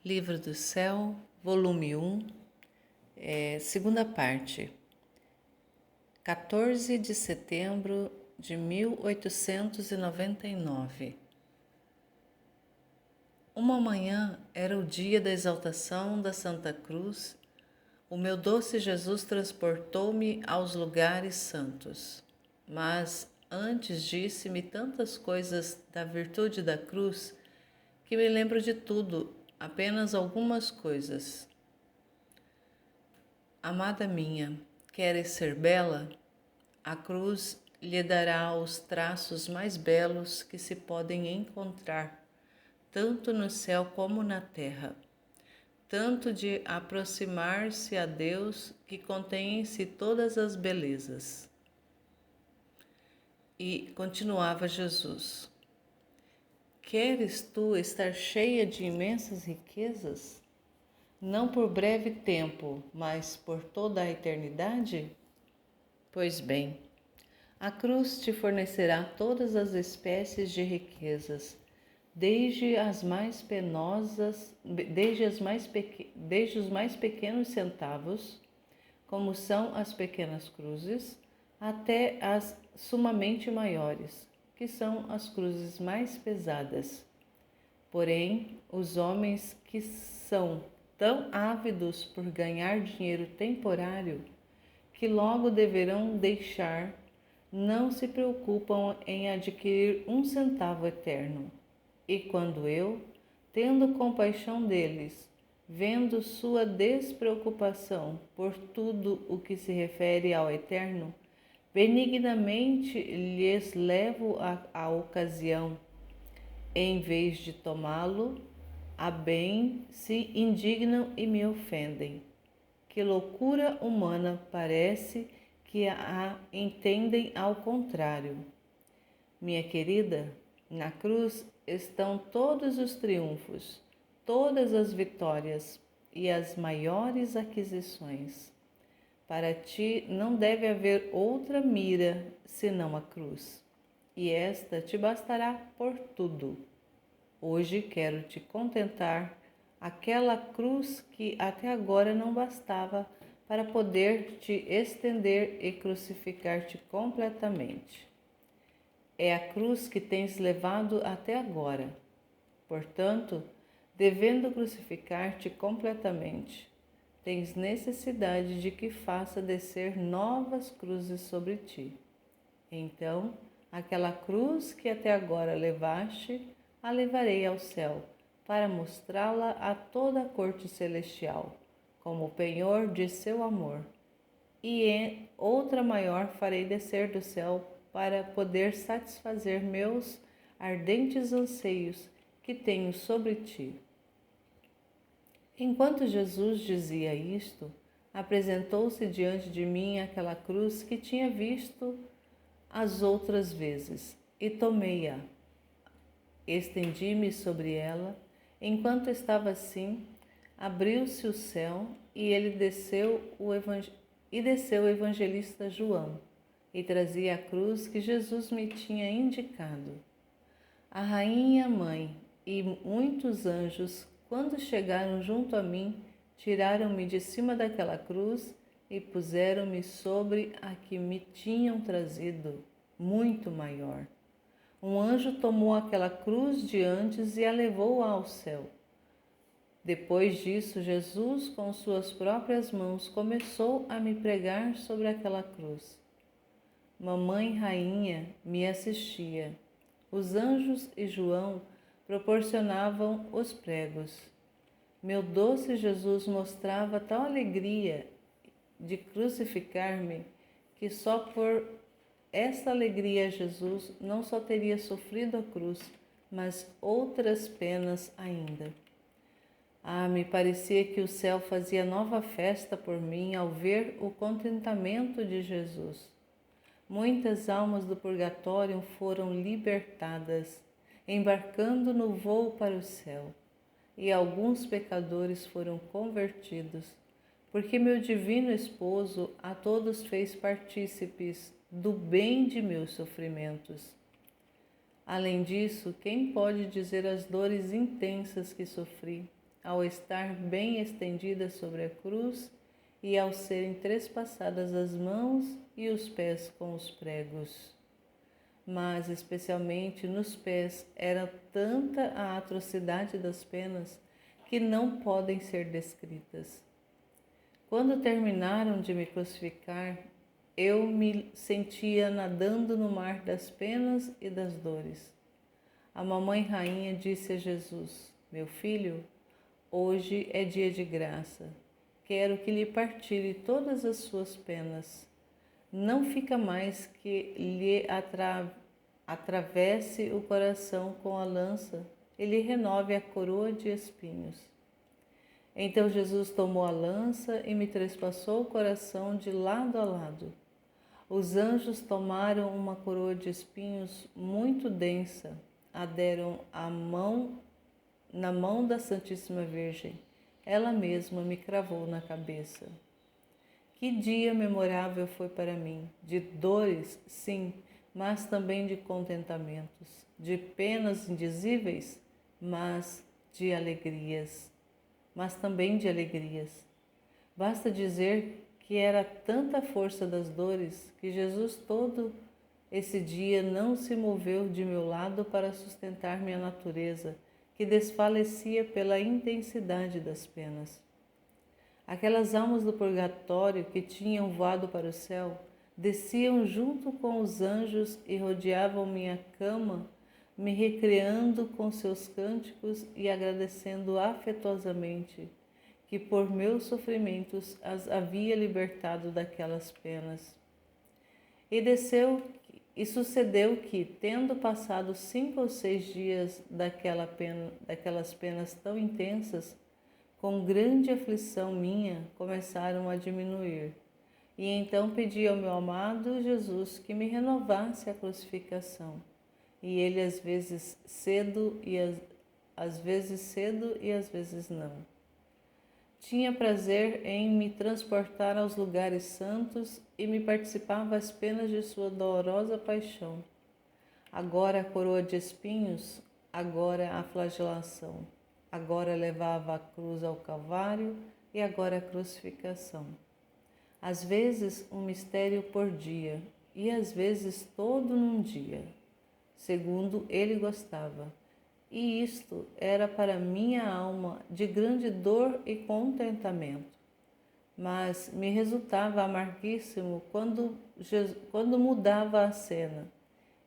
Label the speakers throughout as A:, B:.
A: Livro do Céu, volume 1, segunda parte, 14 de setembro de 1899. Uma manhã era o dia da exaltação da Santa Cruz. O meu doce Jesus transportou-me aos lugares santos. Mas antes disse-me tantas coisas da virtude da cruz que me lembro de tudo, apenas algumas coisas. Amada minha, queres ser bela? A cruz lhe dará os traços mais belos que se podem encontrar, tanto no céu como na terra. Tanto de aproximar-se a Deus que contém em si todas as belezas. E continuava Jesus: Queres tu estar cheia de imensas riquezas? Não por breve tempo, mas por toda a eternidade? Pois bem, a cruz te fornecerá todas as espécies de riquezas, desde as mais penosas, desde os mais pequenos centavos, como são as pequenas cruzes, até as sumamente maiores, que são as cruzes mais pesadas. Porém, os homens que são tão ávidos por ganhar dinheiro temporário, que logo deverão deixar, não se preocupam em adquirir um centavo eterno. E quando eu, tendo compaixão deles, vendo sua despreocupação por tudo o que se refere ao eterno, benignamente lhes levo a ocasião, em vez de tomá-lo a bem, se indignam e me ofendem. Que loucura humana, parece que a entendem ao contrário. Minha querida, na cruz estão todos os triunfos, todas as vitórias e as maiores aquisições. Para ti não deve haver outra mira senão a cruz, e esta te bastará por tudo. Hoje quero te contentar aquela cruz que até agora não bastava para poder te estender e crucificar-te completamente. É a cruz que tens levado até agora. Portanto, devendo crucificar-te completamente, tens necessidade de que faça descer novas cruzes sobre ti. Então, aquela cruz que até agora levaste, a levarei ao céu, para mostrá-la a toda a corte celestial, como o penhor de seu amor. E outra maior farei descer do céu, para poder satisfazer meus ardentes anseios que tenho sobre ti. Enquanto Jesus dizia isto, apresentou-se diante de mim aquela cruz que tinha visto as outras vezes, e tomei-a. Estendi-me sobre ela. Enquanto estava assim, abriu-se o céu e desceu o evangelista João, e trazia a cruz que Jesus me tinha indicado. A rainha mãe e muitos anjos, quando chegaram junto a mim, tiraram-me de cima daquela cruz e puseram-me sobre a que me tinham trazido, muito maior. Um anjo tomou aquela cruz de antes e a levou ao céu. Depois disso, Jesus, com suas próprias mãos, começou a me pregar sobre aquela cruz. Mamãe Rainha me assistia. Os anjos e João proporcionavam os pregos. Meu doce Jesus mostrava tal alegria de crucificar-me que só por esta alegria Jesus não só teria sofrido a cruz, mas outras penas ainda. Me parecia que o céu fazia nova festa por mim ao ver o contentamento de Jesus. Muitas almas do purgatório foram libertadas, embarcando no voo para o céu, e alguns pecadores foram convertidos, porque meu divino esposo a todos fez partícipes do bem de meus sofrimentos. Além disso, quem pode dizer as dores intensas que sofri, ao estar bem estendida sobre a cruz e ao serem trespassadas as mãos e os pés com os pregos. Mas, especialmente nos pés, era tanta a atrocidade das penas que não podem ser descritas. Quando terminaram de me crucificar, eu me sentia nadando no mar das penas e das dores. A mamãe rainha disse a Jesus: Meu filho, hoje é dia de graça. Quero que lhe partilhe todas as suas penas. Não fica mais que lhe atravesse o coração com a lança e lhe renove a coroa de espinhos. Então Jesus tomou a lança e me trespassou o coração de lado a lado. Os anjos tomaram uma coroa de espinhos muito densa, a deram na mão da Santíssima Virgem. Ela mesma me cravou na cabeça. Que dia memorável foi para mim, de dores, sim, mas também de contentamentos, de penas indizíveis, mas também de alegrias. Basta dizer que era tanta a força das dores que Jesus todo esse dia não se moveu de meu lado para sustentar minha natureza, que desfalecia pela intensidade das penas. Aquelas almas do purgatório que tinham voado para o céu desciam junto com os anjos e rodeavam minha cama, me recreando com seus cânticos e agradecendo afetuosamente que por meus sofrimentos as havia libertado daquelas penas. E sucedeu que, tendo passado 5 ou 6 dias daquelas penas tão intensas, com grande aflição minha, começaram a diminuir. E então pedi ao meu amado Jesus que me renovasse a crucificação. E ele às vezes cedo e às vezes não. Tinha prazer em me transportar aos lugares santos e me participava as penas de sua dolorosa paixão. Agora a coroa de espinhos, agora a flagelação. Agora levava a cruz ao Calvário e agora a crucificação. Às vezes um mistério por dia e às vezes todo num dia, segundo ele gostava. E isto era para minha alma de grande dor e contentamento. Mas me resultava amarguíssimo quando mudava a cena,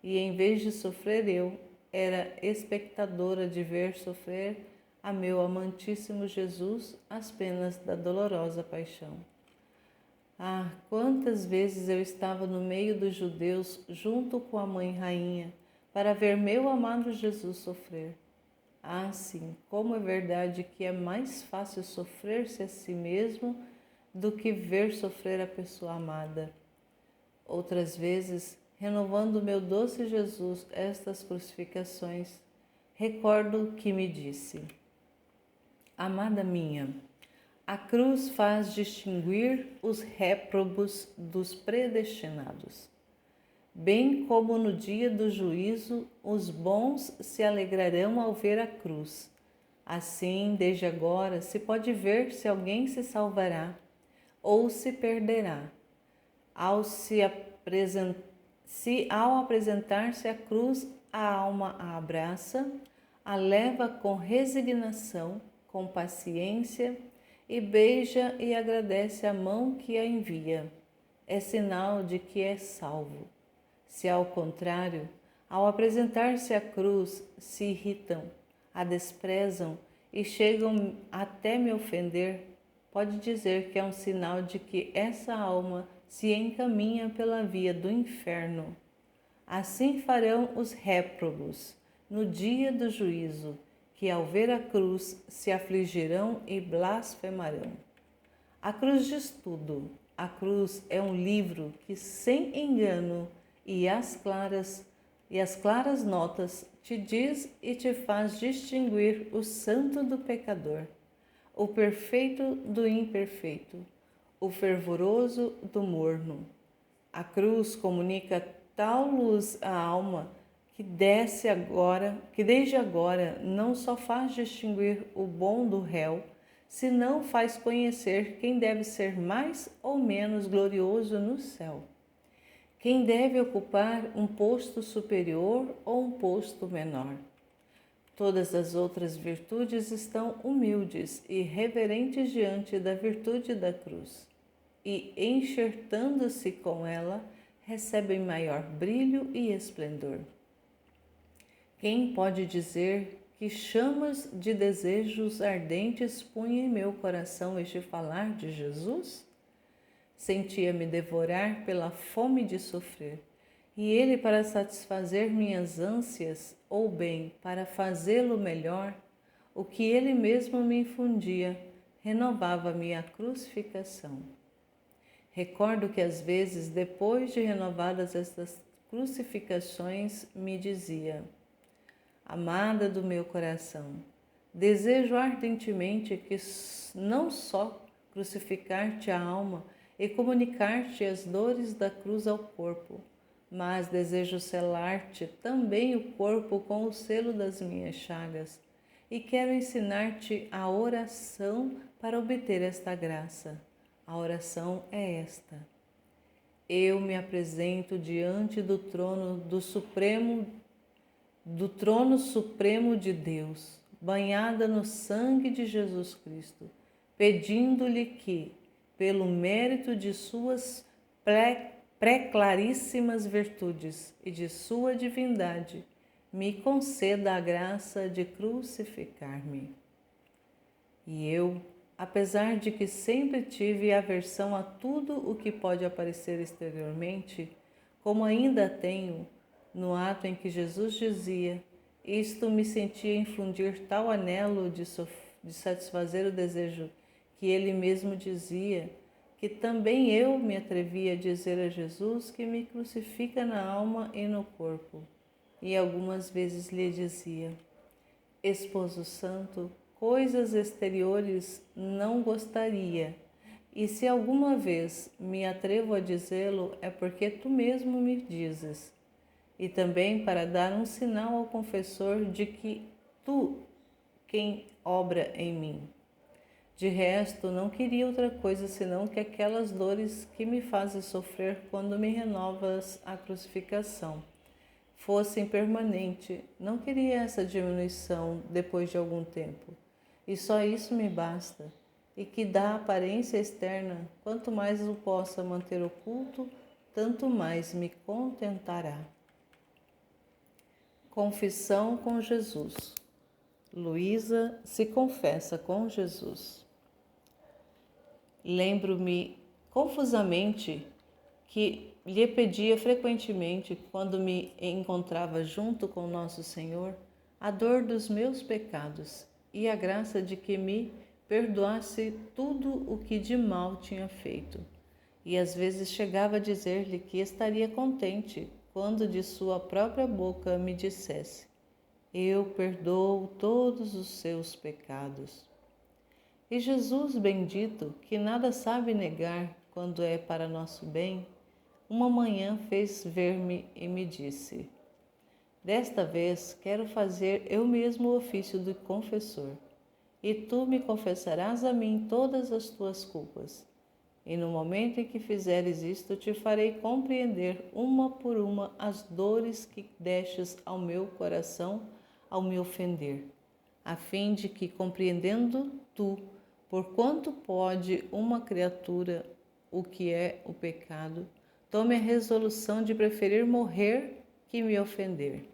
A: e em vez de sofrer eu, era espectadora de ver sofrer a meu amantíssimo Jesus as penas da dolorosa paixão. Ah, quantas vezes eu estava no meio dos judeus junto com a mãe rainha, para ver meu amado Jesus sofrer. Ah, sim, como é verdade que é mais fácil sofrer-se a si mesmo do que ver sofrer a pessoa amada. Outras vezes, renovando meu doce Jesus estas crucificações, recordo que me disse: Amada minha, a cruz faz distinguir os réprobos dos predestinados. Bem como no dia do juízo, os bons se alegrarão ao ver a cruz. Assim, desde agora, se pode ver se alguém se salvará ou se perderá. Se ao apresentar-se à cruz, a alma a abraça, a leva com resignação, com paciência, e beija e agradece a mão que a envia. É sinal de que é salvo. Se, ao contrário, ao apresentar-se à cruz, se irritam, a desprezam e chegam até me ofender, pode dizer que é um sinal de que essa alma se encaminha pela via do inferno. Assim farão os réprobos no dia do juízo, que ao ver a cruz se afligirão e blasfemarão. A cruz diz tudo. A cruz é um livro que, sem engano, e as claras notas te diz e te faz distinguir o santo do pecador, o perfeito do imperfeito, o fervoroso do morno. A cruz comunica tal luz à alma que desde agora não só faz distinguir o bom do réu, senão faz conhecer quem deve ser mais ou menos glorioso no céu, quem deve ocupar um posto superior ou um posto menor. Todas as outras virtudes estão humildes e reverentes diante da virtude da cruz, e, enxertando-se com ela, recebem maior brilho e esplendor. Quem pode dizer que chamas de desejos ardentes punha em meu coração este falar de Jesus? Sentia-me devorar pela fome de sofrer, e ele, para satisfazer minhas ânsias, ou bem, para fazê-lo melhor, o que ele mesmo me infundia, renovava-me a crucificação. Recordo que às vezes, depois de renovadas estas crucificações, me dizia: amada do meu coração, desejo ardentemente que não só crucificar-te a alma e comunicar-te as dores da cruz ao corpo, mas desejo selar-te também o corpo com o selo das minhas chagas, e quero ensinar-te a oração para obter esta graça. A oração é esta: eu me apresento diante do trono supremo de Deus, banhada no sangue de Jesus Cristo, pedindo-lhe que, pelo mérito de suas pré-claríssimas virtudes e de sua divindade, me conceda a graça de crucificar-me. E eu, apesar de que sempre tive aversão a tudo o que pode aparecer exteriormente, como ainda tenho, no ato em que Jesus dizia, isto me sentia infundir tal anelo de satisfazer o desejo que ele mesmo dizia, que também eu me atrevia a dizer a Jesus que me crucifica na alma e no corpo. E algumas vezes lhe dizia: Esposo Santo, coisas exteriores não gostaria, e se alguma vez me atrevo a dizê-lo é porque tu mesmo me dizes, e também para dar um sinal ao confessor de que tu quem obra em mim. De resto, não queria outra coisa senão que aquelas dores que me fazem sofrer quando me renovas a crucificação fossem permanentes. Não queria essa diminuição depois de algum tempo. E só isso me basta. E que da aparência externa, quanto mais o possa manter oculto, tanto mais me contentará. Confissão com Jesus. Luísa se confessa com Jesus. Lembro-me confusamente que lhe pedia frequentemente, quando me encontrava junto com Nosso Senhor, a dor dos meus pecados e a graça de que me perdoasse tudo o que de mal tinha feito. E às vezes chegava a dizer-lhe que estaria contente quando de sua própria boca me dissesse: eu perdoo todos os seus pecados. E Jesus bendito, que nada sabe negar quando é para nosso bem, uma manhã fez ver-me e me disse: desta vez quero fazer eu mesmo o ofício do confessor, e tu me confessarás a mim todas as tuas culpas. E no momento em que fizeres isto, te farei compreender uma por uma as dores que destes ao meu coração ao me ofender, a fim de que, compreendendo tu, por quanto pode uma criatura o que é o pecado, tome a resolução de preferir morrer que me ofender,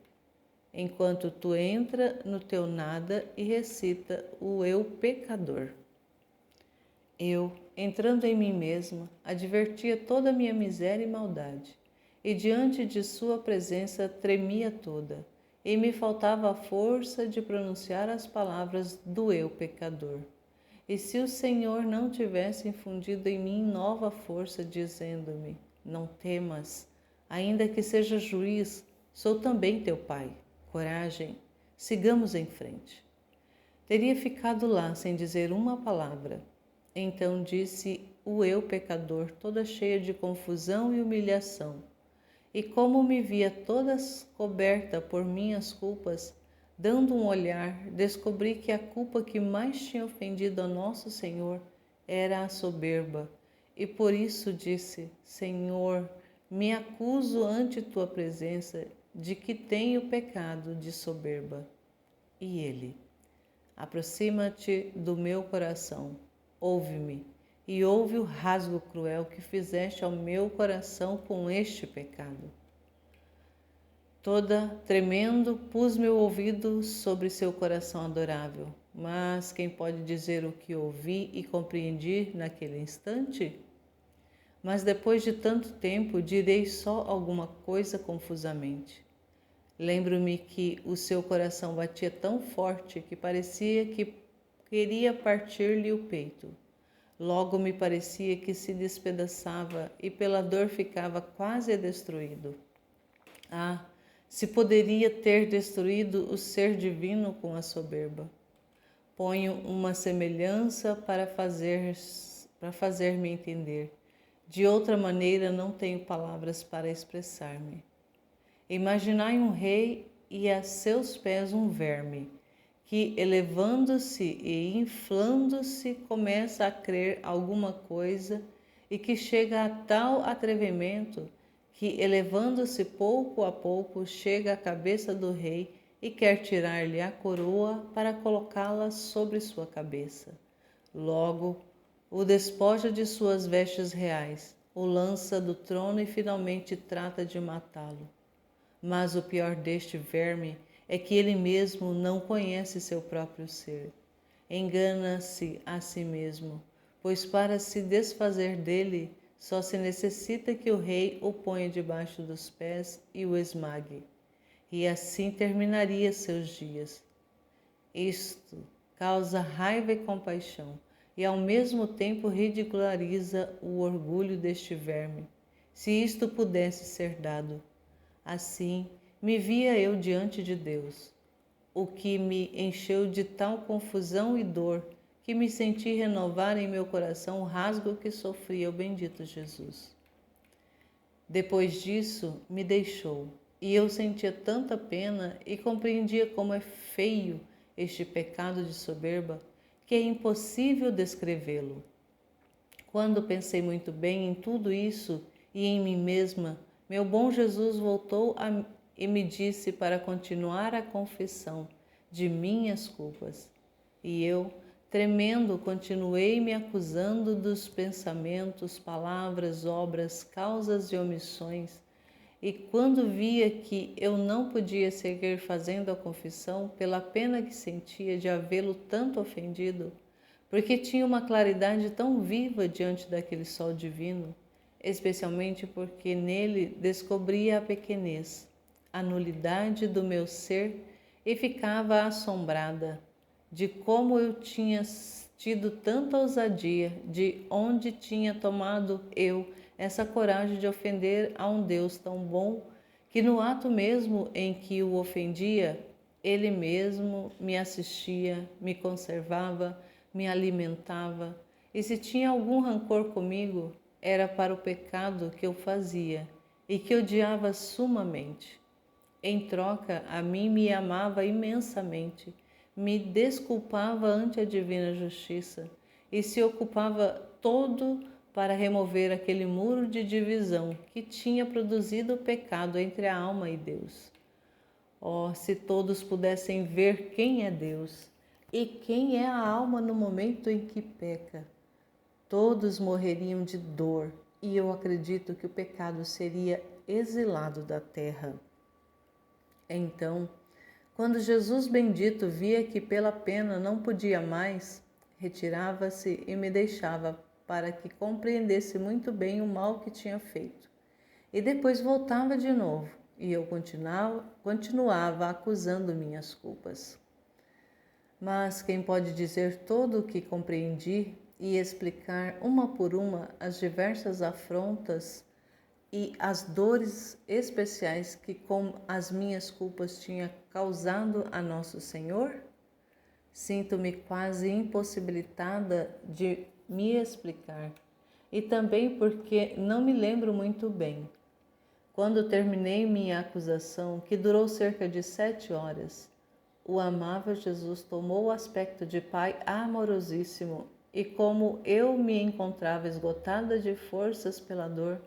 A: enquanto tu entra no teu nada e recita o eu pecador. Eu, entrando em mim mesma, advertia toda a minha miséria e maldade, e diante de sua presença tremia toda, e me faltava a força de pronunciar as palavras do eu pecador. E se o Senhor não tivesse infundido em mim nova força, dizendo-me: não temas, ainda que seja juiz, sou também teu Pai. Coragem, sigamos em frente. Teria ficado lá sem dizer uma palavra. Então disse o eu pecador, toda cheia de confusão e humilhação: E como me via toda coberta por minhas culpas, dando um olhar, descobri que a culpa que mais tinha ofendido a nosso Senhor era a soberba. E por isso disse: Senhor, me acuso ante tua presença de que tenho pecado de soberba. E ele: aproxima-te do meu coração, ouve-me, e ouve o rasgo cruel que fizeste ao meu coração com este pecado. Toda tremendo, pus meu ouvido sobre seu coração adorável. Mas quem pode dizer o que ouvi e compreendi naquele instante? Mas depois de tanto tempo, direi só alguma coisa confusamente. Lembro-me que o seu coração batia tão forte que parecia que queria partir-lhe o peito. Logo me parecia que se despedaçava e pela dor ficava quase destruído. Ah, se poderia ter destruído o ser divino com a soberba. Ponho uma semelhança para fazer-me entender. De outra maneira não tenho palavras para expressar-me. Imaginai um rei e a seus pés um verme, que elevando-se e inflando-se começa a crer alguma coisa e que chega a tal atrevimento que, elevando-se pouco a pouco, chega à cabeça do rei e quer tirar-lhe a coroa para colocá-la sobre sua cabeça. Logo, o despoja de suas vestes reais, o lança do trono e finalmente trata de matá-lo. Mas o pior deste verme é que ele mesmo não conhece seu próprio ser. Engana-se a si mesmo, pois para se desfazer dele, só se necessita que o rei o ponha debaixo dos pés e o esmague. E assim terminaria seus dias. Isto causa raiva e compaixão, e ao mesmo tempo ridiculariza o orgulho deste verme, se isto pudesse ser dado. Assim, me via eu diante de Deus, o que me encheu de tal confusão e dor que me senti renovar em meu coração o rasgo que sofria o bendito Jesus. Depois disso, me deixou, e eu sentia tanta pena e compreendia como é feio este pecado de soberba, que é impossível descrevê-lo. Quando pensei muito bem em tudo isso e em mim mesma, meu bom Jesus voltou e me disse para continuar a confissão de minhas culpas. E eu, tremendo, continuei me acusando dos pensamentos, palavras, obras, causas e omissões. E quando via que eu não podia seguir fazendo a confissão pela pena que sentia de havê-lo tanto ofendido, porque tinha uma claridade tão viva diante daquele sol divino, especialmente porque nele descobria a pequenez, a nulidade do meu ser e ficava assombrada de como eu tinha tido tanta ousadia, de onde tinha tomado eu essa coragem de ofender a um Deus tão bom que no ato mesmo em que o ofendia, ele mesmo me assistia, me conservava, me alimentava, e se tinha algum rancor comigo, era para o pecado que eu fazia e que odiava sumamente. Em troca, a mim me amava imensamente, me desculpava ante a divina justiça e se ocupava todo para remover aquele muro de divisão que tinha produzido o pecado entre a alma e Deus. Oh, se todos pudessem ver quem é Deus e quem é a alma no momento em que peca, todos morreriam de dor e eu acredito que o pecado seria exilado da terra. Então, quando Jesus bendito via que pela pena não podia mais, retirava-se e me deixava para que compreendesse muito bem o mal que tinha feito. E depois voltava de novo, e eu continuava acusando minhas culpas. Mas quem pode dizer todo o que compreendi e explicar uma por uma as diversas afrontas e as dores especiais que com as minhas culpas tinha causado a Nosso Senhor? Sinto-me quase impossibilitada de me explicar, e também porque não me lembro muito bem. Quando terminei minha acusação, que durou cerca de 7 horas, o amável Jesus tomou o aspecto de pai amorosíssimo e, como eu me encontrava esgotada de forças pela dor,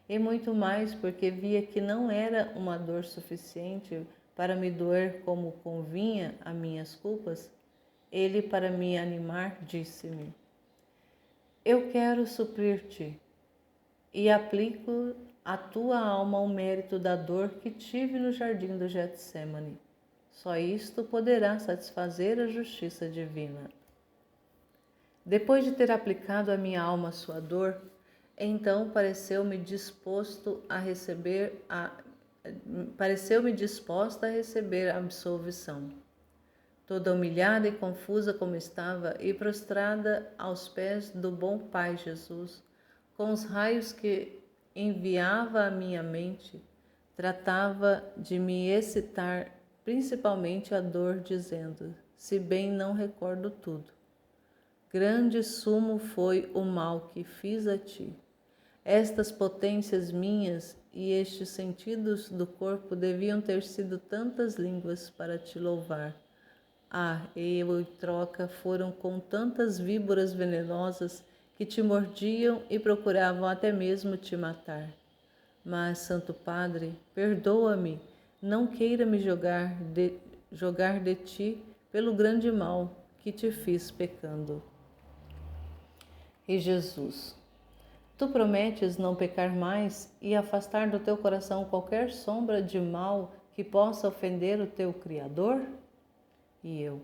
A: e muito mais porque via que não era uma dor suficiente para me doer como convinha a minhas culpas, ele, para me animar, disse-me: Eu quero suprir-te e aplico à tua alma o mérito da dor que tive no jardim do Getsemane. Só isto poderá satisfazer a justiça divina. Depois de ter aplicado à minha alma sua dor, então pareceu-me disposta a receber a absolvição. Toda humilhada e confusa como estava, e prostrada aos pés do bom Pai Jesus, com os raios que enviava à minha mente, tratava de me excitar principalmente a dor, dizendo, se bem não recordo tudo: grande sumo foi o mal que fiz a ti. Estas potências minhas e estes sentidos do corpo deviam ter sido tantas línguas para te louvar. Eu em troca foram com tantas víboras venenosas que te mordiam e procuravam até mesmo te matar. Mas, Santo Padre, perdoa-me, não queira me jogar de ti pelo grande mal que te fiz pecando. E Jesus: Tu prometes não pecar mais e afastar do teu coração qualquer sombra de mal que possa ofender o teu Criador? E eu: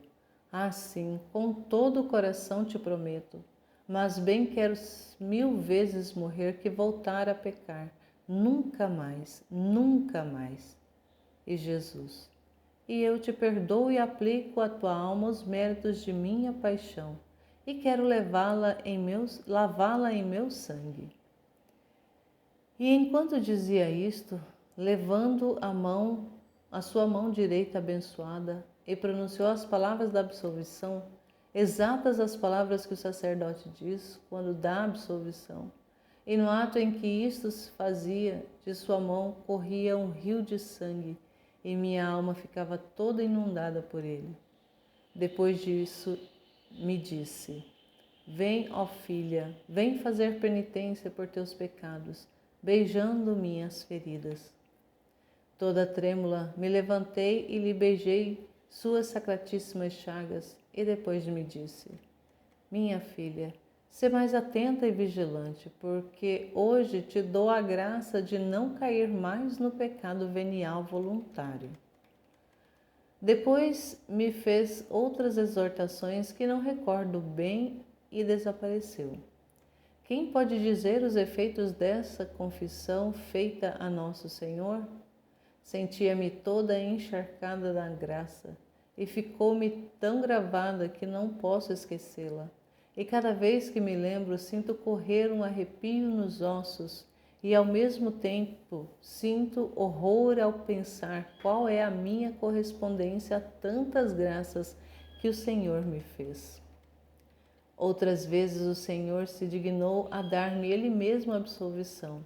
A: sim, com todo o coração te prometo, mas bem quero 1000 vezes morrer que voltar a pecar. Nunca mais, nunca mais. E Jesus: E eu te perdoo e aplico à tua alma os méritos de minha paixão, e quero lavá-la em meu sangue. E enquanto dizia isto, levando a sua mão direita abençoada, e pronunciou as palavras da absolvição, exatas as palavras que o sacerdote diz quando dá a absolvição. E no ato em que isto se fazia, de sua mão corria um rio de sangue, e minha alma ficava toda inundada por ele. Depois disso, me disse: Vem, ó filha, vem fazer penitência por teus pecados, beijando minhas feridas. Toda trêmula, me levantei e lhe beijei suas sacratíssimas chagas, e depois me disse: Minha filha, sê mais atenta e vigilante, porque hoje te dou a graça de não cair mais no pecado venial voluntário. Depois me fez outras exortações que não recordo bem e desapareceu. Quem pode dizer os efeitos dessa confissão feita a Nosso Senhor? Sentia-me toda encharcada da graça e ficou-me tão gravada que não posso esquecê-la. E cada vez que me lembro, sinto correr um arrepio nos ossos e, ao mesmo tempo, sinto horror ao pensar qual é a minha correspondência a tantas graças que o Senhor me fez. Outras vezes o Senhor se dignou a dar-me Ele mesmo a absolvição,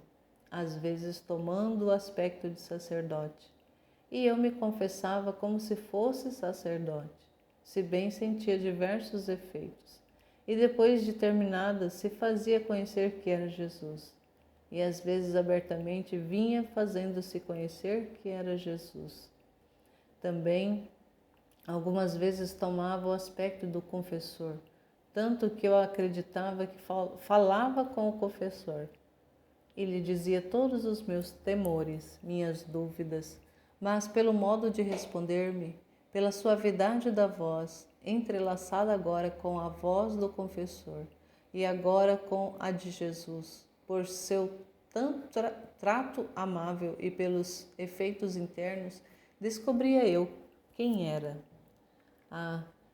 A: às vezes tomando o aspecto de sacerdote, e eu me confessava como se fosse sacerdote, se bem sentia diversos efeitos, e depois de terminada se fazia conhecer que era Jesus, e às vezes abertamente vinha fazendo-se conhecer que era Jesus. Também algumas vezes tomava o aspecto do confessor, tanto que eu acreditava que falava com o confessor, e lhe dizia todos os meus temores, minhas dúvidas, mas pelo modo de responder-me, pela suavidade da voz, entrelaçada agora com a voz do confessor e agora com a de Jesus, por seu tanto trato amável e pelos efeitos internos, descobria eu quem era.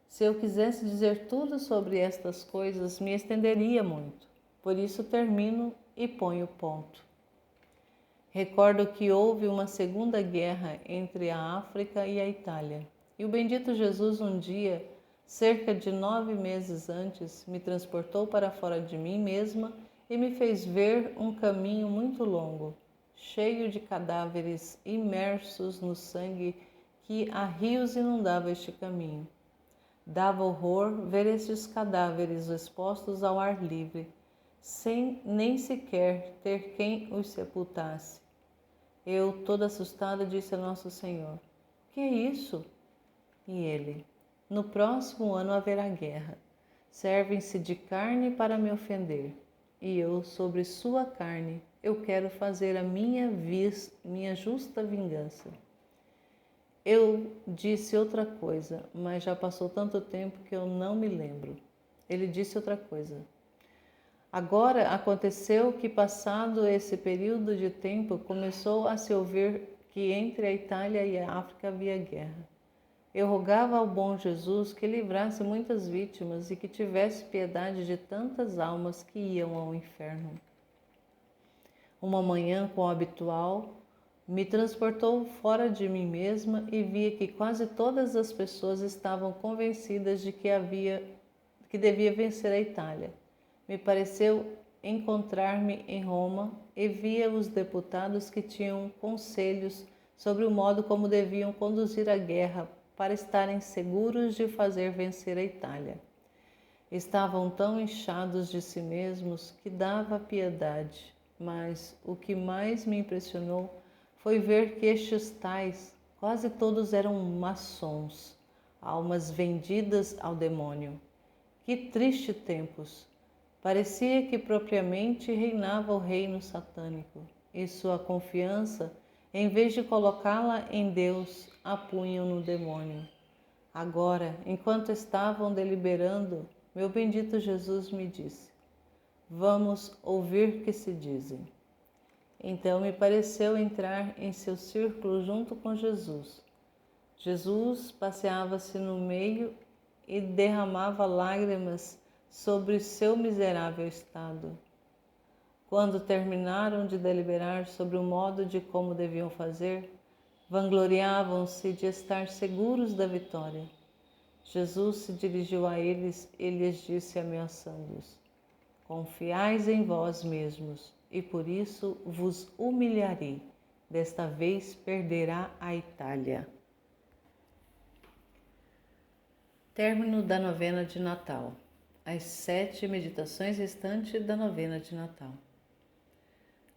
A: Se eu quisesse dizer tudo sobre estas coisas, me estenderia muito. Por isso termino e ponho ponto. Recordo que houve uma segunda guerra entre a África e a Itália. E o bendito Jesus um dia, cerca de 9 meses antes, me transportou para fora de mim mesma e me fez ver um caminho muito longo, cheio de cadáveres imersos no sangue que a rios inundava este caminho. Dava horror ver estes cadáveres expostos ao ar livre, sem nem sequer ter quem os sepultasse. Eu, toda assustada, disse a Nosso Senhor: que é isso? E ele: no próximo ano haverá guerra. Servem-se de carne para me ofender. E eu, sobre sua carne, eu quero fazer a minha justa vingança. Eu disse outra coisa, mas já passou tanto tempo que eu não me lembro. Ele disse outra coisa. Agora aconteceu que, passado esse período de tempo, começou a se ouvir que entre a Itália e a África havia guerra. Eu rogava ao bom Jesus que livrasse muitas vítimas e que tivesse piedade de tantas almas que iam ao inferno. Uma manhã, com o habitual, me transportou fora de mim mesma e via que quase todas as pessoas estavam convencidas de que devia vencer a Itália. Me pareceu encontrar-me em Roma e via os deputados que tinham conselhos sobre o modo como deviam conduzir a guerra para estarem seguros de fazer vencer a Itália. Estavam tão inchados de si mesmos que dava piedade, mas o que mais me impressionou foi ver que estes tais, quase todos eram maçons, almas vendidas ao demônio. Que triste tempos! Parecia que propriamente reinava o reino satânico, e sua confiança, em vez de colocá-la em Deus, a punham no demônio. Agora, enquanto estavam deliberando, meu bendito Jesus me disse: vamos ouvir que se dizem. Então me pareceu entrar em seu círculo junto com Jesus. Jesus passeava-se no meio e derramava lágrimas sobre seu miserável estado. Quando terminaram de deliberar sobre o modo de como deviam fazer, vangloriavam-se de estar seguros da vitória. Jesus se dirigiu a eles e lhes disse, ameaçando-os: confiais em vós mesmos, e por isso vos humilharei. Desta vez perderá a Itália. Término da novena de Natal. As 7 meditações restantes da novena de Natal.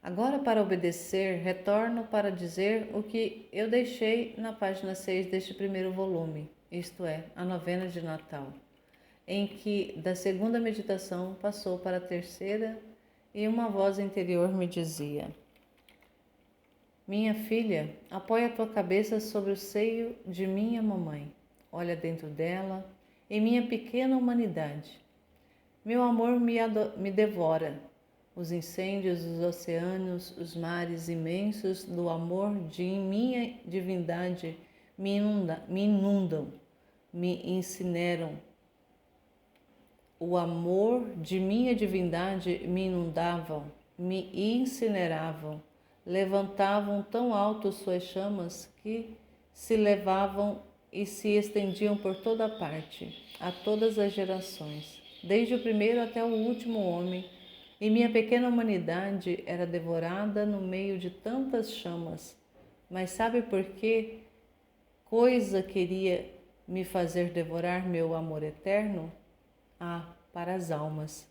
A: Agora, para obedecer, retorno para dizer o que eu deixei na página 6 deste primeiro volume, isto é, a novena de Natal, em que da segunda meditação passou para a terceira e uma voz interior me dizia: minha filha, apoia a tua cabeça sobre o seio de minha mamãe. Olha dentro dela, em minha pequena humanidade. Meu amor me devora. Os incêndios dos oceanos, os mares imensos do amor de minha divindade me inundam, me incineram. O amor de minha divindade me inundavam, me incineravam, levantavam tão alto suas chamas que se levavam e se estendiam por toda parte, a todas as gerações, desde o primeiro até o último homem, e minha pequena humanidade era devorada no meio de tantas chamas. Mas sabe por que coisa queria me fazer devorar meu amor eterno? Para as almas.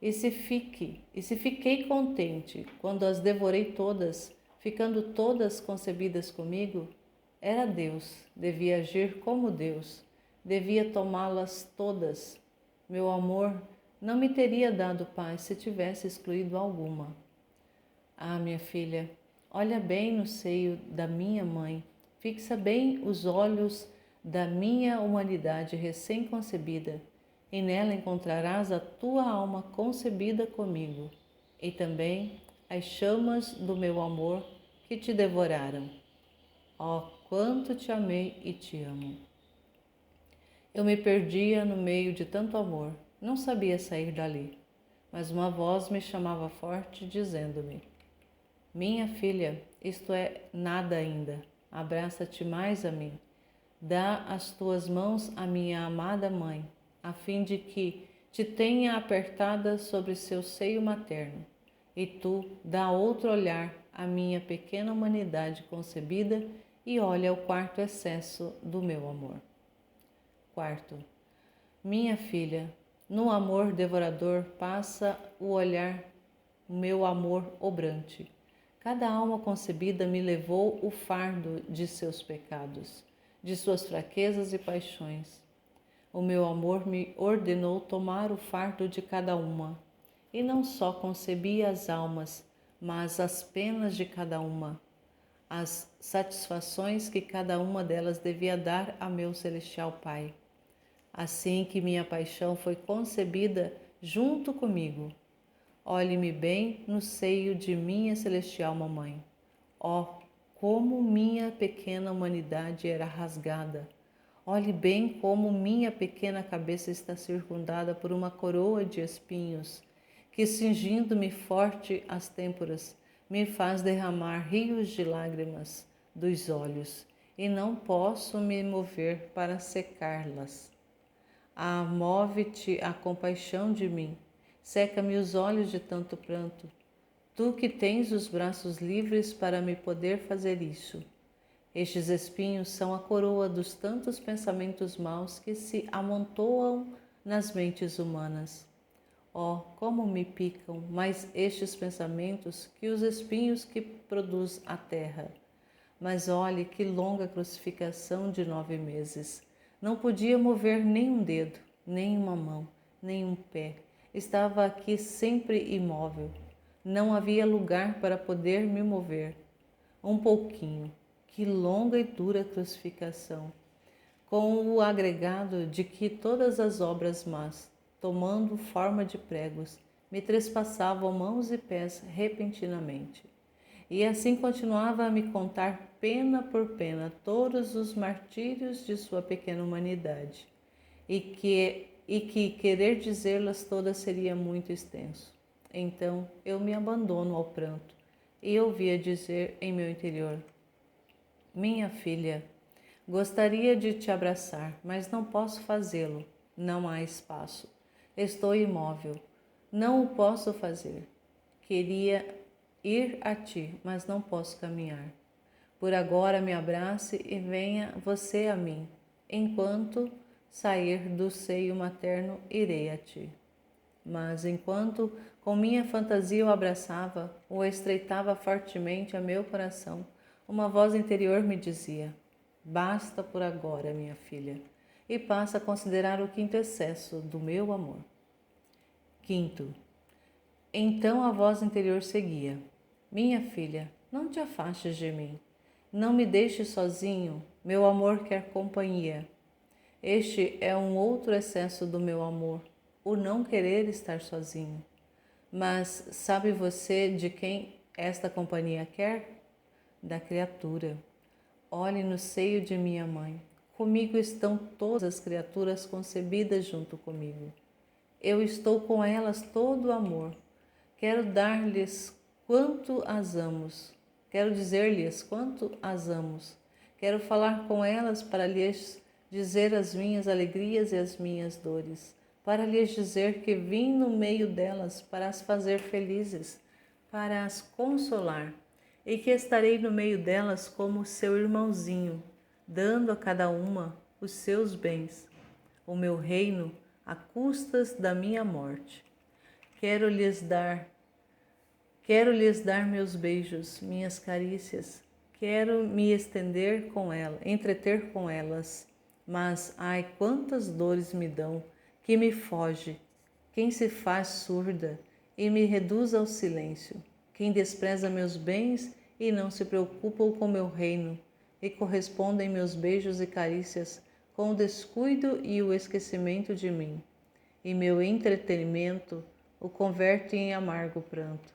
A: E se fiquei contente quando as devorei todas, ficando todas concebidas comigo, era Deus, devia agir como Deus, devia tomá-las todas. Meu amor não me teria dado paz se tivesse excluído alguma. Minha filha, olha bem no seio da minha mãe, fixa bem os olhos da minha humanidade recém-concebida, e nela encontrarás a tua alma concebida comigo, e também as chamas do meu amor que te devoraram. Quanto te amei e te amo! Eu me perdia no meio de tanto amor, não sabia sair dali, mas uma voz me chamava forte, dizendo-me: minha filha, isto é nada ainda, abraça-te mais a mim, dá as tuas mãos à minha amada mãe, a fim de que te tenha apertada sobre seu seio materno, e tu dá outro olhar a minha pequena humanidade concebida e olha o quarto excesso do meu amor. Quarto, minha filha, no amor devorador passa o olhar, o meu amor obrante. Cada alma concebida me levou o fardo de seus pecados, de suas fraquezas e paixões. O meu amor me ordenou tomar o fardo de cada uma, e não só concebi as almas, mas as penas de cada uma, as satisfações que cada uma delas devia dar a meu celestial Pai. Assim que minha paixão foi concebida junto comigo. Olhe-me bem no seio de minha celestial mamãe. Oh, como minha pequena humanidade era rasgada! Olhe bem como minha pequena cabeça está circundada por uma coroa de espinhos, que cingindo-me forte as têmporas, me faz derramar rios de lágrimas dos olhos, e não posso me mover para secá-las. Ah, move-te a compaixão de mim, seca-me os olhos de tanto pranto. Tu que tens os braços livres para me poder fazer isso. Estes espinhos são a coroa dos tantos pensamentos maus que se amontoam nas mentes humanas. Oh, como me picam mais estes pensamentos que os espinhos que produz a terra. Mas olhe que longa crucificação de 9 meses. Não podia mover nem um dedo, nem uma mão, nem um pé. Estava aqui sempre imóvel. Não havia lugar para poder me mover. Um pouquinho. Que longa e dura crucificação! Com o agregado de que todas as obras más, tomando forma de pregos, me trespassavam mãos e pés repentinamente. E assim continuava a me contar pena por pena todos os martírios de sua pequena humanidade, e que querer dizê-las todas seria muito extenso. Então eu me abandono ao pranto e ouvia dizer em meu interior: minha filha, gostaria de te abraçar, mas não posso fazê-lo. Não há espaço. Estou imóvel. Não o posso fazer. Queria ir a ti, mas não posso caminhar. Por agora me abrace e venha você a mim. Enquanto sair do seio materno, irei a ti. Mas enquanto com minha fantasia o abraçava, o estreitava fortemente a meu coração, uma voz interior me dizia: basta por agora, minha filha, e passa a considerar o quinto excesso do meu amor. Quinto. Então a voz interior seguia: minha filha, não te afastes de mim. Não me deixes sozinho, meu amor quer companhia. Este é um outro excesso do meu amor, o não querer estar sozinho. Mas sabe você de quem esta companhia quer? Da criatura. Olhe no seio de minha mãe. Comigo estão todas as criaturas concebidas junto comigo. Eu estou com elas todo o amor. Quero dar-lhes quanto as amos. Quero dizer-lhes quanto as amos. Quero falar com elas para lhes dizer as minhas alegrias e as minhas dores, para lhes dizer que vim no meio delas para as fazer felizes, para as consolar, e que estarei no meio delas como seu irmãozinho, dando a cada uma os seus bens, o meu reino a custas da minha morte. Quero lhes dar meus beijos, minhas carícias, quero me estender com elas, entreter com elas, mas ai, quantas dores me dão, que me foge, quem se faz surda e me reduz ao silêncio, quem despreza meus bens e não se preocupa com meu reino, e correspondem meus beijos e carícias com o descuido e o esquecimento de mim, e meu entretenimento o converte em amargo pranto.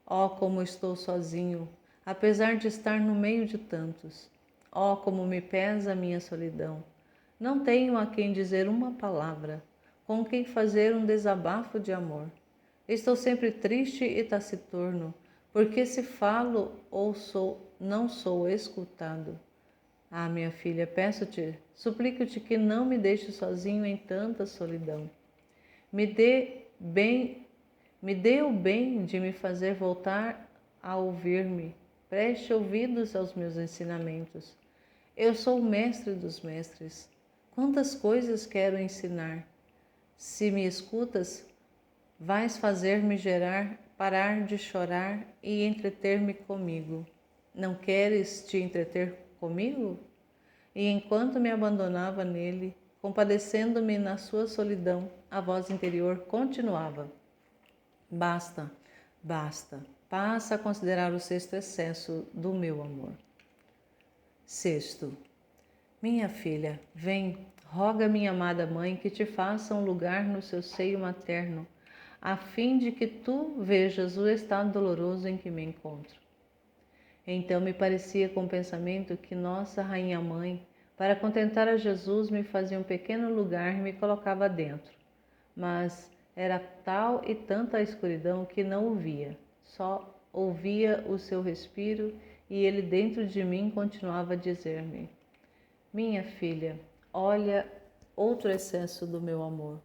A: Oh, como estou sozinho, apesar de estar no meio de tantos. Oh, como me pesa a minha solidão. Não tenho a quem dizer uma palavra, com quem fazer um desabafo de amor. Estou sempre triste e taciturno, porque se falo ou não sou escutado. Ah, minha filha, peço-te, suplico-te que não me deixe sozinho em tanta solidão. Me dê o bem de me fazer voltar a ouvir-me. Preste ouvidos aos meus ensinamentos. Eu sou o mestre dos mestres. Quantas coisas quero ensinar. Se me escutas, vais fazer-me parar de chorar e entreter-me comigo. Não queres te entreter comigo? E enquanto me abandonava nele, compadecendo-me na sua solidão, a voz interior continuava: basta, basta, passa a considerar o sexto excesso do meu amor. Sexto, minha filha, vem, roga minha amada mãe que te faça um lugar no seu seio materno, a fim de que tu vejas o estado doloroso em que me encontro. Então me parecia com o pensamento que nossa Rainha Mãe, para contentar a Jesus, me fazia um pequeno lugar e me colocava dentro. Mas era tal e tanta a escuridão que não o via, só ouvia o seu respiro e ele dentro de mim continuava a dizer-me: minha filha, olha outro excesso do meu amor.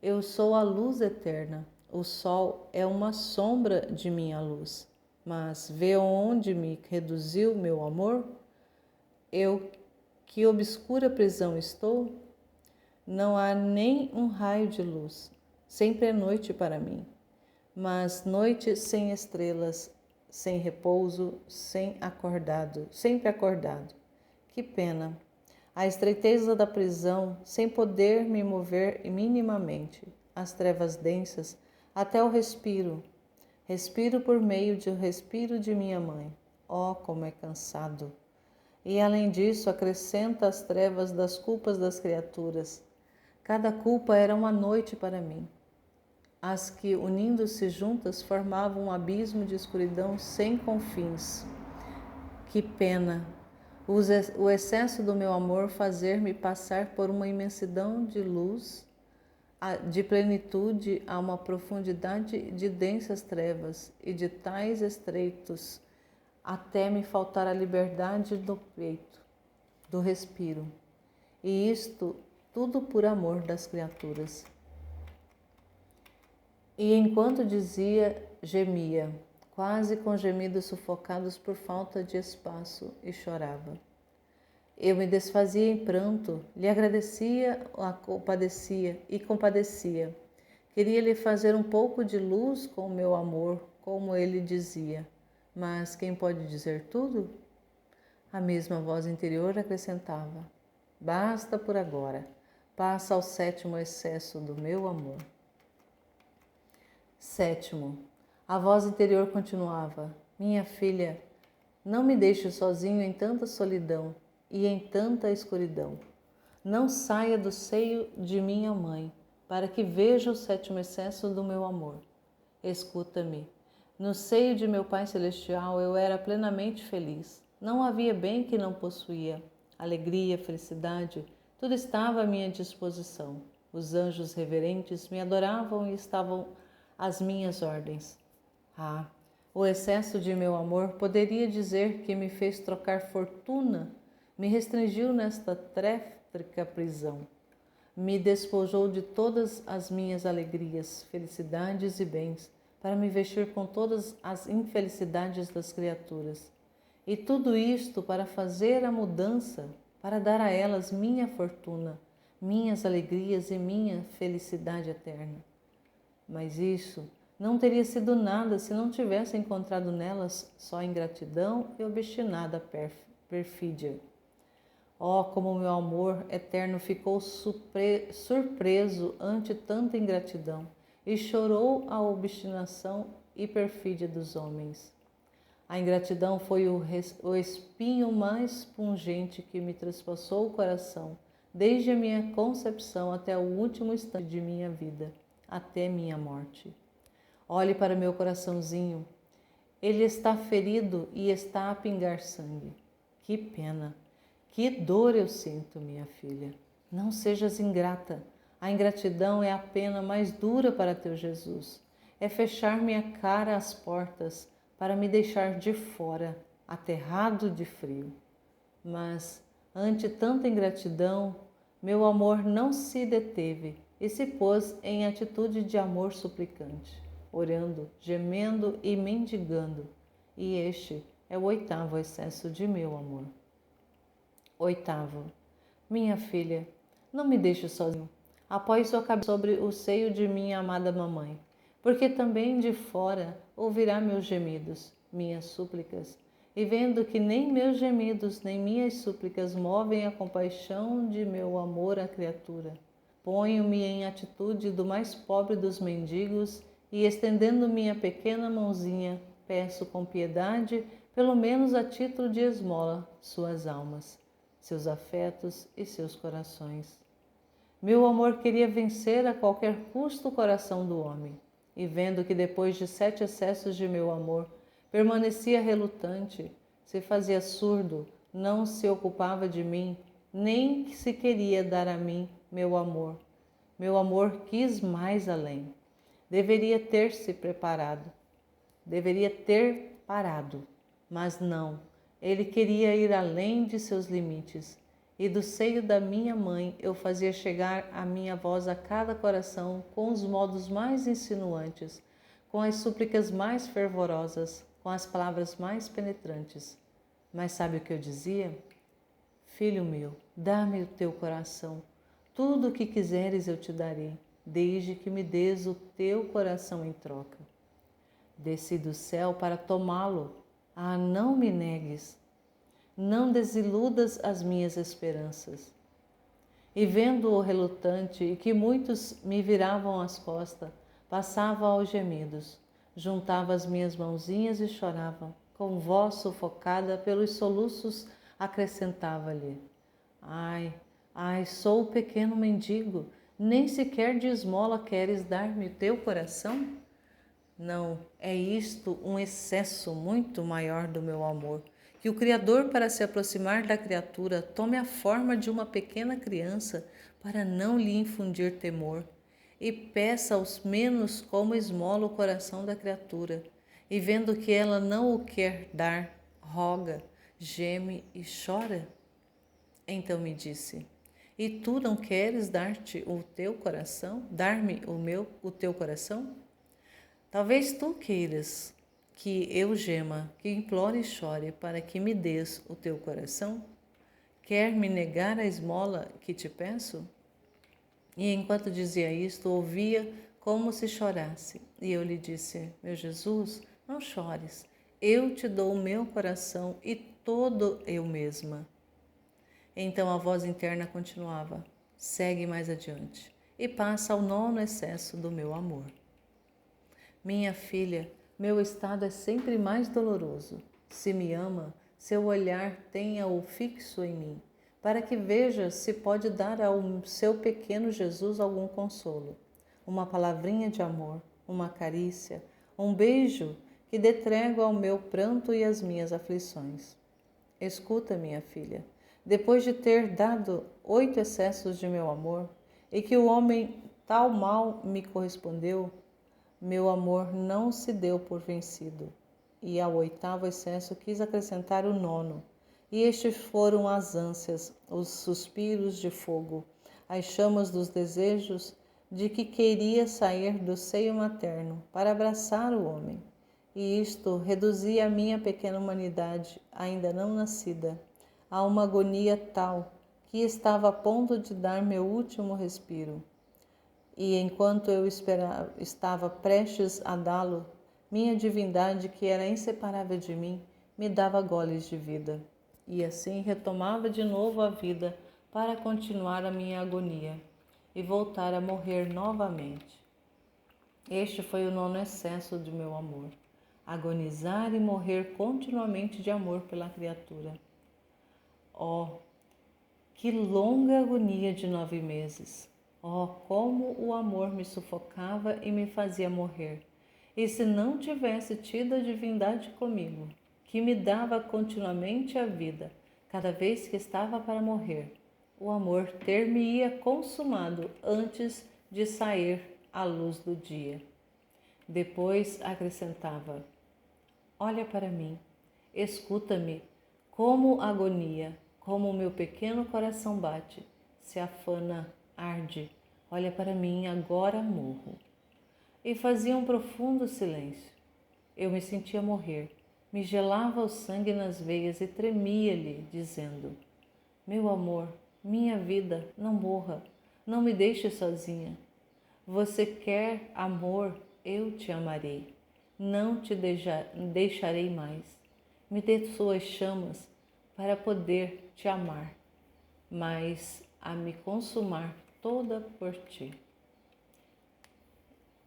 A: Eu sou a luz eterna, o sol é uma sombra de minha luz. Mas vê onde me reduziu meu amor? Eu, que obscura prisão estou? Não há nem um raio de luz, sempre é noite para mim. Mas noite sem estrelas, sem repouso, sempre acordado. Que pena! A estreiteza da prisão, sem poder me mover minimamente, as trevas densas, até o respiro. Respiro por meio do respiro de minha mãe. Oh, como é cansado! E além disso, acrescenta as trevas das culpas das criaturas. Cada culpa era uma noite para mim. As que, unindo-se juntas, formavam um abismo de escuridão sem confins. Que pena! O excesso do meu amor fazer-me passar por uma imensidão de luz, de plenitude a uma profundidade de densas trevas e de tais estreitos, até me faltar a liberdade do peito, do respiro. E isto tudo por amor das criaturas. E enquanto dizia, gemia, quase com gemidos sufocados por falta de espaço, e chorava. Eu me desfazia em pranto, lhe agradecia, compadecia. Queria lhe fazer um pouco de luz com o meu amor, como ele dizia. Mas quem pode dizer tudo? A mesma voz interior acrescentava: basta por agora, passa ao sétimo excesso do meu amor. Sétimo, a voz interior continuava: minha filha, não me deixe sozinho em tanta solidão e em tanta escuridão. Não saia do seio de minha mãe, para que veja o sétimo excesso do meu amor. Escuta-me. No seio de meu Pai Celestial eu era plenamente feliz. Não havia bem que não possuía. Alegria, felicidade, tudo estava à minha disposição. Os anjos reverentes me adoravam e estavam às minhas ordens. Ah, o excesso de meu amor poderia dizer que me fez trocar fortuna, me restringiu nesta trétrica prisão. Me despojou de todas as minhas alegrias, felicidades e bens, para me vestir com todas as infelicidades das criaturas. E tudo isto para fazer a mudança, para dar a elas minha fortuna, minhas alegrias e minha felicidade eterna. Mas isso não teria sido nada se não tivesse encontrado nelas só ingratidão e obstinada perfídia. Oh, como meu amor eterno ficou surpreso ante tanta ingratidão e chorou a obstinação e perfídia dos homens. A ingratidão foi o espinho mais pungente que me traspassou o coração, desde a minha concepção até o último instante de minha vida, até minha morte. Olhe para meu coraçãozinho, ele está ferido e está a pingar sangue. Que pena! Que dor eu sinto, minha filha. Não sejas ingrata. A ingratidão é a pena mais dura para teu Jesus. É fechar minha cara às portas para me deixar de fora, aterrado de frio. Mas, ante tanta ingratidão, meu amor não se deteve e se pôs em atitude de amor suplicante, orando, gemendo e mendigando. e este é o 8º excesso de meu amor. 8º. Minha filha, não me deixe sozinho. Apoie sua cabeça sobre o seio de minha amada mamãe, porque também de fora ouvirá meus gemidos, minhas súplicas, e vendo que nem meus gemidos nem minhas súplicas movem a compaixão de meu amor à criatura, ponho-me em atitude do mais pobre dos mendigos e, estendendo minha pequena mãozinha, peço com piedade, pelo menos a título de esmola, suas almas, seus afetos e seus corações. Meu amor queria vencer a qualquer custo o coração do homem, e vendo que depois de 7 excessos de meu amor, permanecia relutante, se fazia surdo, não se ocupava de mim, nem se queria dar a mim meu amor. Meu amor quis mais além. Deveria ter parado, mas não. Ele queria ir além de seus limites. E do seio da minha mãe eu fazia chegar a minha voz a cada coração com os modos mais insinuantes, com as súplicas mais fervorosas, com as palavras mais penetrantes. Mas sabe o que eu dizia? Filho meu, dá-me o teu coração. Tudo o que quiseres eu te darei, desde que me des o teu coração em troca. Desci do céu para tomá-lo. Ah, não me negues. Não desiludas as minhas esperanças. E vendo-o relutante e que muitos me viravam as costas, passava aos gemidos, juntava as minhas mãozinhas e chorava, com voz sufocada pelos soluços, acrescentava-lhe: Ai, ai, sou o pequeno mendigo, nem sequer de esmola queres dar-me o teu coração? Não, é isto um excesso muito maior do meu amor, que o Criador, para se aproximar da criatura, tome a forma de uma pequena criança para não lhe infundir temor, e peça aos menos como esmola o coração da criatura, e vendo que ela não o quer dar, roga, geme e chora. Então me disse: E tu não queres dar-te o teu coração, dar-me o teu coração? Talvez tu queiras que eu gema, que implore e chore para que me des o teu coração? Quer me negar a esmola que te peço? E enquanto dizia isto, ouvia como se chorasse. E eu lhe disse: Meu Jesus, não chores. Eu te dou o meu coração e todo eu mesma. Então a voz interna continuava: Segue mais adiante e passa ao 9º excesso do meu amor. Minha filha, meu estado é sempre mais doloroso. Se me ama, seu olhar tenha-o fixo em mim, para que veja se pode dar ao seu pequeno Jesus algum consolo. Uma palavrinha de amor, uma carícia, um beijo que dê trégua ao meu pranto e às minhas aflições. Escuta, minha filha, depois de ter dado 8 excessos de meu amor, e que o homem tal mal me correspondeu, meu amor não se deu por vencido, e ao 8º excesso quis acrescentar o 9º, e estes foram as ânsias, os suspiros de fogo, as chamas dos desejos de que queria sair do seio materno para abraçar o homem. E isto reduzia a minha pequena humanidade, ainda não nascida, a uma agonia tal que estava a ponto de dar meu último respiro. E enquanto eu estava prestes a dá-lo, minha divindade, que era inseparável de mim, me dava goles de vida. E assim retomava de novo a vida para continuar a minha agonia e voltar a morrer novamente. Este foi o 9º excesso de meu amor: agonizar e morrer continuamente de amor pela criatura. Oh, que longa agonia de 9 meses! Oh, como o amor me sufocava e me fazia morrer! E se não tivesse tido a divindade comigo, que me dava continuamente a vida, cada vez que estava para morrer, o amor ter-me-ia consumado antes de sair à luz do dia. Depois acrescentava: Olha para mim, escuta-me, como agonia, como o meu pequeno coração bate, se afana, arde. Olha para mim, agora morro. E fazia um profundo silêncio. Eu me sentia morrer, Me gelava o sangue nas veias e tremia-lhe, dizendo: meu amor, minha vida, não morra, não me deixe sozinha. Você quer amor, eu te amarei, não te deixarei mais. Me dê suas chamas para poder te amar, mas a me consumar toda por ti.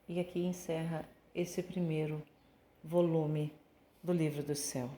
A: E aqui encerra esse primeiro volume do Livro do Céu.